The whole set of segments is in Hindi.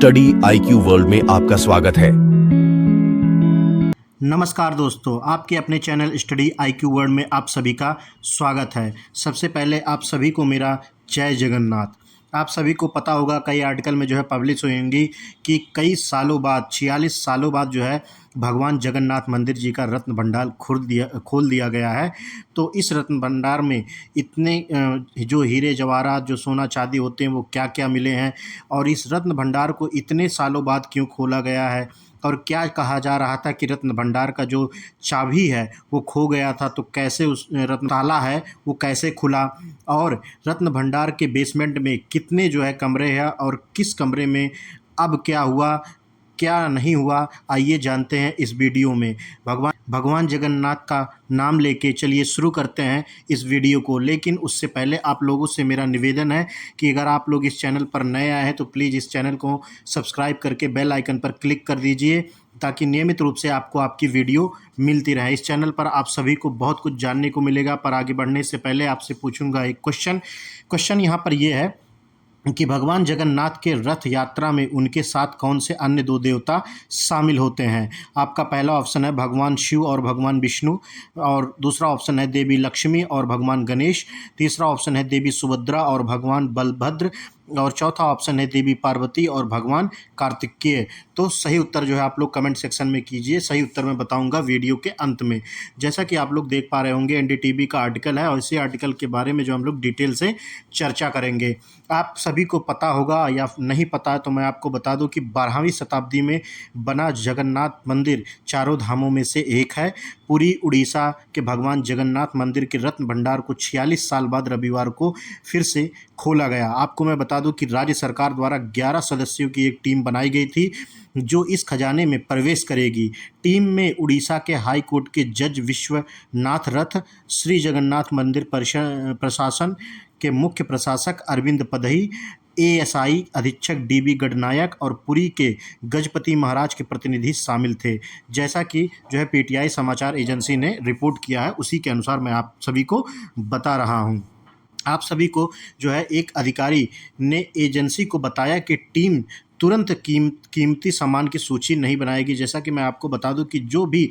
स्टडी IQ वर्ल्ड में आपका स्वागत है। नमस्कार दोस्तों, आपके अपने चैनल स्टडी IQ वर्ल्ड में आप सभी का स्वागत है। सबसे पहले आप सभी को मेरा जय जगन्नाथ। आप सभी को पता होगा, कई आर्टिकल में जो है पब्लिश होंगी कि कई सालों बाद 46 सालों बाद जो है भगवान जगन्नाथ मंदिर जी का रत्न भंडार खोल दिया गया है। तो इस रत्न भंडार में इतने जो हीरे जवाहरात, जो सोना चांदी होते हैं, वो क्या क्या मिले हैं, और इस रत्न भंडार को इतने सालों बाद क्यों खोला गया है, और क्या कहा जा रहा था कि रत्न भंडार का जो चाबी है वो खो गया था, तो कैसे उस रत्न ताला है वो कैसे खुला, और रत्न भंडार के बेसमेंट में कितने जो है कमरे हैं, और किस कमरे में अब क्या हुआ क्या नहीं हुआ, आइए जानते हैं इस वीडियो में। भगवान जगन्नाथ का नाम लेके चलिए शुरू करते हैं इस वीडियो को। लेकिन उससे पहले आप लोगों से मेरा निवेदन है कि अगर आप लोग इस चैनल पर नए आए हैं तो प्लीज़ इस चैनल को सब्सक्राइब करके बेल आइकन पर क्लिक कर दीजिए, ताकि नियमित रूप से आपको आपकी वीडियो मिलती रहे। इस चैनल पर आप सभी को बहुत कुछ जानने को मिलेगा। पर आगे बढ़ने से पहले आपसे पूछूंगा एक क्वेश्चन यहाँ पर यह है कि भगवान जगन्नाथ के रथ यात्रा में उनके साथ कौन से अन्य दो देवता शामिल होते हैं। आपका पहला ऑप्शन है भगवान शिव और भगवान विष्णु, और दूसरा ऑप्शन है देवी लक्ष्मी और भगवान गणेश, तीसरा ऑप्शन है देवी सुभद्रा और भगवान बलभद्र, और चौथा ऑप्शन है देवी पार्वती और भगवान कार्तिकेय। तो सही उत्तर जो है आप लोग कमेंट सेक्शन में कीजिए। सही उत्तर मैं बताऊंगा वीडियो के अंत में। जैसा कि आप लोग देख पा रहे होंगे, NDTV का आर्टिकल है, और इसी आर्टिकल के बारे में जो हम लोग डिटेल से चर्चा करेंगे। आप सभी को पता होगा या नहीं पता है तो मैं आपको बता दूं कि 12वीं शताब्दी में बना जगन्नाथ मंदिर चारों धामों में से एक है। पुरी उड़ीसा के भगवान जगन्नाथ मंदिर के रत्न भंडार को 46 साल बाद रविवार को फिर से खोला गया। आपको मैं बता दूं कि राज्य सरकार द्वारा 11 सदस्यों की एक टीम बनाई गई थी जो इस खजाने में प्रवेश करेगी। टीम में उड़ीसा के हाई कोर्ट के जज विश्वनाथ रथ, श्री जगन्नाथ मंदिर प्रशासन के मुख्य प्रशासक अरविंद पदही, ASI अधीक्षक DB गडनायक और पुरी के गजपति महाराज के प्रतिनिधि शामिल थे। जैसा कि जो है PTI समाचार एजेंसी ने रिपोर्ट किया है, उसी के अनुसार मैं आप सभी को बता रहा हूँ। आप सभी को जो है एक अधिकारी ने एजेंसी को बताया कि टीम तुरंत कीमती सामान की सूची नहीं बनाएगी। जैसा कि मैं आपको बता दूं कि जो भी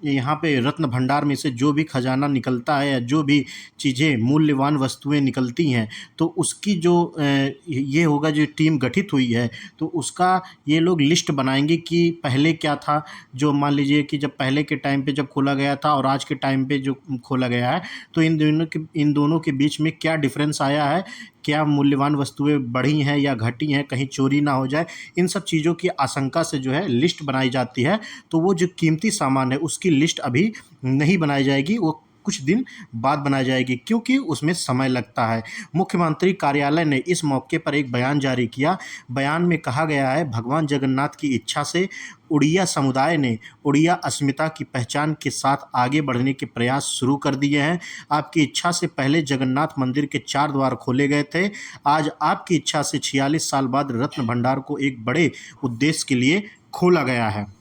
यहाँ पे रत्न भंडार में से जो भी खजाना निकलता है या जो भी चीज़ें मूल्यवान वस्तुएं निकलती हैं, तो उसकी जो ये होगा, जो टीम गठित हुई है तो उसका ये लोग लिस्ट बनाएंगे कि पहले क्या था। जो मान लीजिए कि जब पहले के टाइम पे जब खोला गया था और आज के टाइम पे जो खोला गया है, तो इन दोनों के बीच में क्या डिफरेंस आया है, क्या मूल्यवान वस्तुएं बढ़ी हैं या घटी हैं, कहीं चोरी ना हो जाए, इन सब चीज़ों की आशंका से जो है लिस्ट बनाई जाती है। तो वो जो कीमती सामान है उसकी लिस्ट अभी नहीं बनाई जाएगी, वो कुछ दिन बाद बनाई जाएगी, क्योंकि उसमें समय लगता है। मुख्यमंत्री कार्यालय ने इस मौके पर एक बयान जारी किया। बयान में कहा गया है, भगवान जगन्नाथ की इच्छा से उड़िया समुदाय ने उड़िया अस्मिता की पहचान के साथ आगे बढ़ने के प्रयास शुरू कर दिए हैं। आपकी इच्छा से पहले जगन्नाथ मंदिर के 4 द्वार खोले गए थे। आज आपकी इच्छा से 46 साल बाद रत्न भंडार को एक बड़े उद्देश्य के लिए खोला गया है।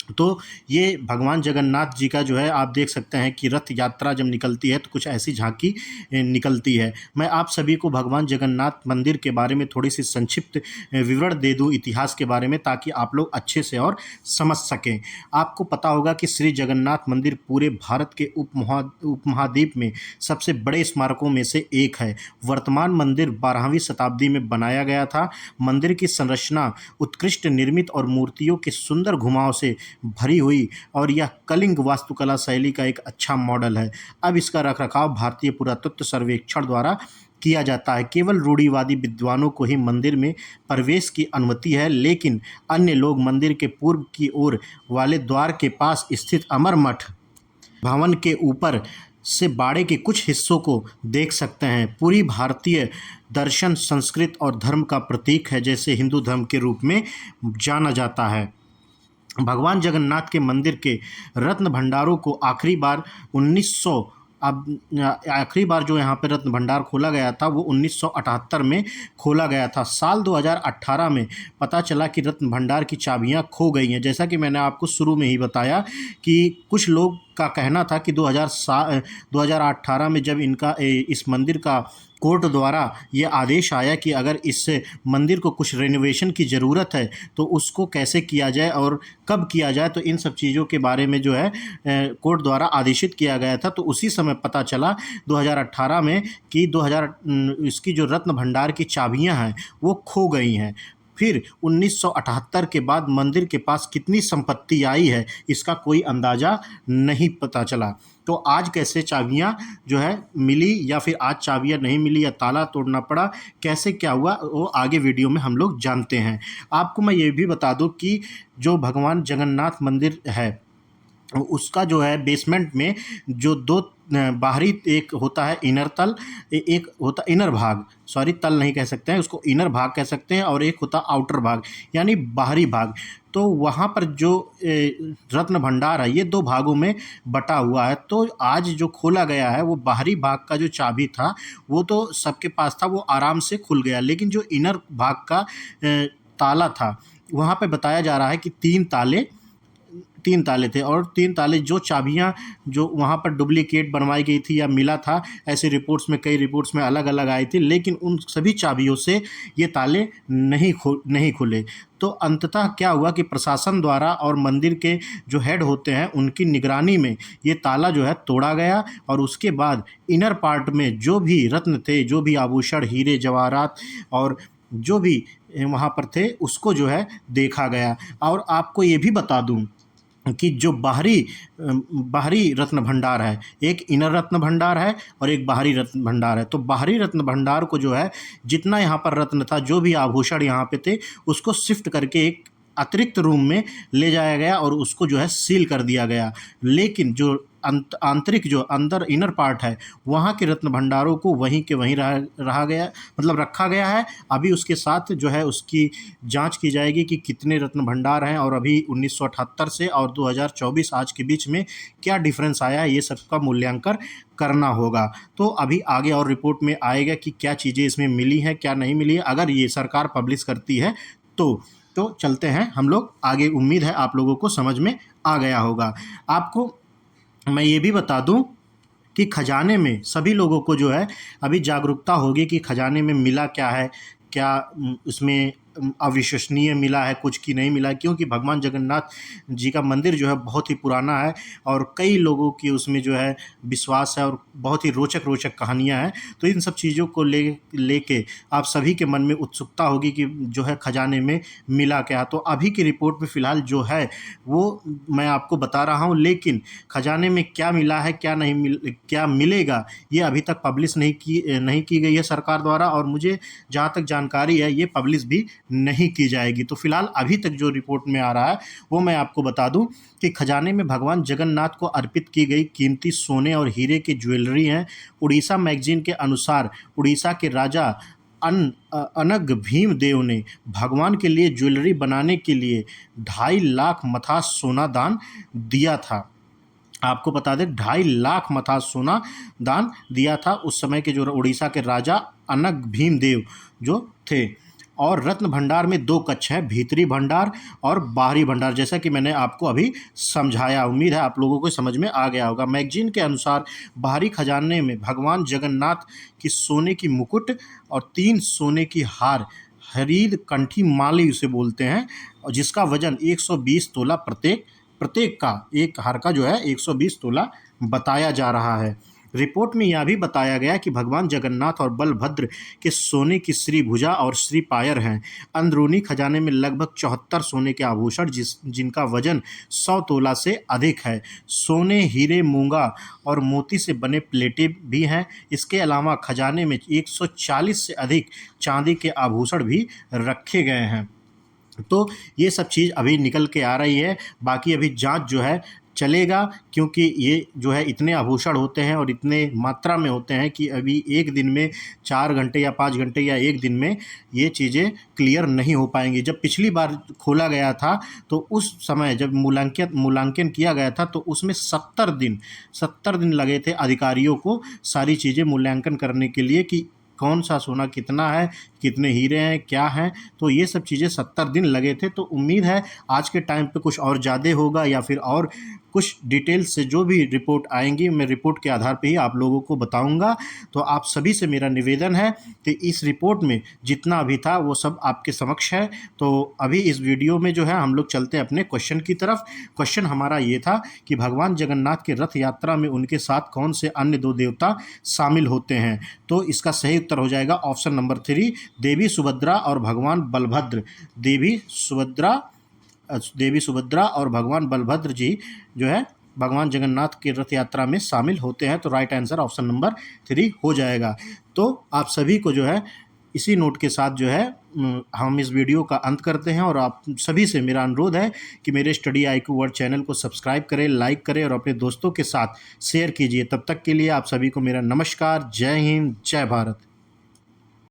तो ये भगवान जगन्नाथ जी का जो है आप देख सकते हैं कि रथ यात्रा जब निकलती है तो कुछ ऐसी झांकी निकलती है। मैं आप सभी को भगवान जगन्नाथ मंदिर के बारे में थोड़ी सी संक्षिप्त विवरण दे दूं इतिहास के बारे में, ताकि आप लोग अच्छे से और समझ सकें। आपको पता होगा कि श्री जगन्नाथ मंदिर पूरे भारत के उपमहाद्वीप में सबसे बड़े स्मारकों में से एक है। वर्तमान मंदिर 12वीं शताब्दी में बनाया गया था। मंदिर की संरचना उत्कृष्ट निर्मित और मूर्तियों के सुंदर घुमाव से भरी हुई, और यह कलिंग वास्तुकला शैली का एक अच्छा मॉडल है। अब इसका रखरखाव भारतीय पुरातत्व सर्वेक्षण द्वारा किया जाता है। केवल रूढ़िवादी विद्वानों को ही मंदिर में प्रवेश की अनुमति है, लेकिन अन्य लोग मंदिर के पूर्व की ओर वाले द्वार के पास स्थित अमर मठ भवन के ऊपर से बाड़े के कुछ हिस्सों को देख सकते हैं। पूरी भारतीय दर्शन, संस्कृत और धर्म का प्रतीक है, जैसे हिंदू धर्म के रूप में जाना जाता है। भगवान जगन्नाथ के मंदिर के रत्न भंडारों को आखिरी बार जो यहाँ पे रत्न भंडार खोला गया था वो 1978 में खोला गया था। साल 2018 में पता चला कि रत्न भंडार की चाबियाँ खो गई हैं। जैसा कि मैंने आपको शुरू में ही बताया कि कुछ लोग का कहना था कि 2018 में जब इनका इस मंदिर का कोर्ट द्वारा ये आदेश आया कि अगर इस मंदिर को कुछ रेनोवेशन की ज़रूरत है तो उसको कैसे किया जाए और कब किया जाए, तो इन सब चीज़ों के बारे में जो है कोर्ट द्वारा आदेशित किया गया था। तो उसी समय पता चला 2018 में कि इसकी जो रत्न भंडार की चाबियां हैं वो खो गई हैं। फिर 1978 के बाद मंदिर के पास कितनी संपत्ति आई है इसका कोई अंदाज़ा नहीं पता चला। तो आज कैसे चाबियां जो है मिली, या फिर आज चाबियां नहीं मिली या ताला तोड़ना पड़ा, कैसे क्या हुआ, वो आगे वीडियो में हम लोग जानते हैं। आपको मैं ये भी बता दूं कि जो भगवान जगन्नाथ मंदिर है उसका जो है बेसमेंट में जो दो बाहरी, एक होता है इनर तल, एक होता इनर भाग, सॉरी तल नहीं कह सकते हैं उसको, इनर भाग कह सकते हैं, और एक होता आउटर भाग यानी बाहरी भाग। तो वहाँ पर जो रत्न भंडार है ये दो भागों में बटा हुआ है। तो आज जो खोला गया है वो बाहरी भाग का जो चाबी था वो तो सबके पास था, वो आराम से खुल गया, लेकिन जो इनर भाग का ताला था वहाँ पे बताया जा रहा है कि तीन ताले थे, और तीन ताले जो चाबियां जो वहाँ पर डुप्लीकेट बनवाई गई थी या मिला था, ऐसी रिपोर्ट्स में, कई रिपोर्ट्स में अलग अलग आई थी, लेकिन उन सभी चाबियों से ये ताले नहीं खुले। तो अंततः क्या हुआ कि प्रशासन द्वारा और मंदिर के जो हेड होते हैं उनकी निगरानी में ये ताला जो है तोड़ा गया, और उसके बाद इनर पार्ट में जो भी रत्न थे, जो भी आभूषण, हीरे जवाहरात और जो भी वहाँ पर थे उसको जो है देखा गया। और आपको ये भी बता दूँ कि जो बाहरी रत्न भंडार है, एक इनर रत्न भंडार है और एक बाहरी रत्न भंडार है। तो बाहरी रत्न भंडार को जो है जितना यहाँ पर रत्न था, जो भी आभूषण यहाँ पे थे, उसको शिफ्ट करके एक अतिरिक्त रूम में ले जाया गया और उसको जो है सील कर दिया गया। लेकिन जो आंतरिक, जो अंदर इनर पार्ट है, वहाँ के रत्न भंडारों को वहीं के वहीं रखा गया है। अभी उसके साथ जो है उसकी जांच की जाएगी कि कितने रत्न भंडार हैं, और अभी 1978 से और 2024 आज के बीच में क्या डिफरेंस आया है, ये सबका मूल्यांकन करना होगा। तो अभी आगे और रिपोर्ट में आएगा कि क्या चीज़ें इसमें मिली हैं, क्या नहीं मिली है। अगर ये सरकार पब्लिश करती है तो चलते हैं हम लोग आगे। उम्मीद है आप लोगों को समझ में आ गया होगा। आपको मैं ये भी बता दूं कि खजाने में सभी लोगों को जो है अभी जागरूकता होगी कि खजाने में मिला क्या है, क्या उसमें अविश्वसनीय मिला है कुछ की नहीं मिला है, क्योंकि भगवान जगन्नाथ जी का मंदिर जो है बहुत ही पुराना है और कई लोगों की उसमें जो है विश्वास है और बहुत ही रोचक कहानियां हैं। तो इन सब चीज़ों को लेके आप सभी के मन में उत्सुकता होगी कि जो है खजाने में मिला क्या। तो अभी की रिपोर्ट में फ़िलहाल जो है वो मैं आपको बता रहा हूँ, लेकिन खजाने में क्या मिला है, क्या मिलेगा, ये अभी तक पब्लिश नहीं की गई है सरकार द्वारा, और मुझे जहाँ तक जानकारी है ये पब्लिश भी नहीं की जाएगी। तो फिलहाल अभी तक जो रिपोर्ट में आ रहा है वो मैं आपको बता दूं कि खजाने में भगवान जगन्नाथ को अर्पित की गई कीमती सोने और हीरे की ज्वेलरी हैं। उड़ीसा मैगजीन के अनुसार उड़ीसा के राजा अनग भीमदेव ने भगवान के लिए ज्वेलरी बनाने के लिए 2.5 लाख मथा सोना दान दिया था। आपको बता दें 2.5 लाख मथा सोना दान दिया था उस समय के जो उड़ीसा के राजा अनग भीमदेव जो थे। और रत्न भंडार में 2 कक्ष हैं, भीतरी भंडार और बाहरी भंडार, जैसा कि मैंने आपको अभी समझाया। उम्मीद है आप लोगों को समझ में आ गया होगा। मैगजीन के अनुसार बाहरी खजाने में भगवान जगन्नाथ की सोने की मुकुट और 3 सोने की हार, हरीद कंठी माली उसे बोलते हैं, और जिसका वजन 120 तोला प्रत्येक का, एक हार का जो है 120 तोला बताया जा रहा है। रिपोर्ट में यह भी बताया गया कि भगवान जगन्नाथ और बलभद्र के सोने की श्री भुजा और श्री पायर हैं। अंदरूनी खजाने में लगभग 74 सोने के आभूषण जिनका वजन 100 तोला से अधिक है। सोने, हीरे, मूंगा और मोती से बने प्लेटें भी हैं। इसके अलावा खजाने में 140 से अधिक चांदी के आभूषण भी रखे गए हैं। तो ये सब चीज़ अभी निकल के आ रही है, बाकी अभी जांच जो है चलेगा, क्योंकि ये जो है इतने आभूषण होते हैं और इतने मात्रा में होते हैं कि अभी एक दिन में 4 घंटे या 5 घंटे या एक दिन में ये चीज़ें क्लियर नहीं हो पाएंगी। जब पिछली बार खोला गया था तो उस समय जब मूल्यांकन किया गया था तो उसमें 70 दिन लगे थे अधिकारियों को सारी चीज़ें मूल्यांकन करने के लिए कि कौन सा सोना कितना है, कितने हीरे हैं, क्या हैं। तो ये सब चीज़ें 70 दिन लगे थे। तो उम्मीद है आज के टाइम पे कुछ और ज़्यादा होगा या फिर और कुछ डिटेल से जो भी रिपोर्ट आएंगी मैं रिपोर्ट के आधार पे ही आप लोगों को बताऊंगा। तो आप सभी से मेरा निवेदन है कि इस रिपोर्ट में जितना भी था वो सब आपके समक्ष है। तो अभी इस वीडियो में जो है हम लोग चलते हैं अपने क्वेश्चन की तरफ। क्वेश्चन हमारा ये था कि भगवान जगन्नाथ के रथ यात्रा में उनके साथ कौन से अन्य दो देवता शामिल होते हैं। तो इसका सही उत्तर हो जाएगा ऑप्शन नंबर 3, देवी सुभद्रा और भगवान बलभद्र। देवी सुभद्रा और भगवान बलभद्र जी जो है भगवान जगन्नाथ के रथ यात्रा में शामिल होते हैं। तो राइट आंसर ऑप्शन नंबर 3 हो जाएगा। तो आप सभी को जो है इसी नोट के साथ जो है हम इस वीडियो का अंत करते हैं और आप सभी से मेरा अनुरोध है कि मेरे स्टडी IQ वर्ल्ड चैनल को सब्सक्राइब करें, लाइक करें और अपने दोस्तों के साथ शेयर कीजिए। तब तक के लिए आप सभी को मेरा नमस्कार। जय हिंद, जय भारत।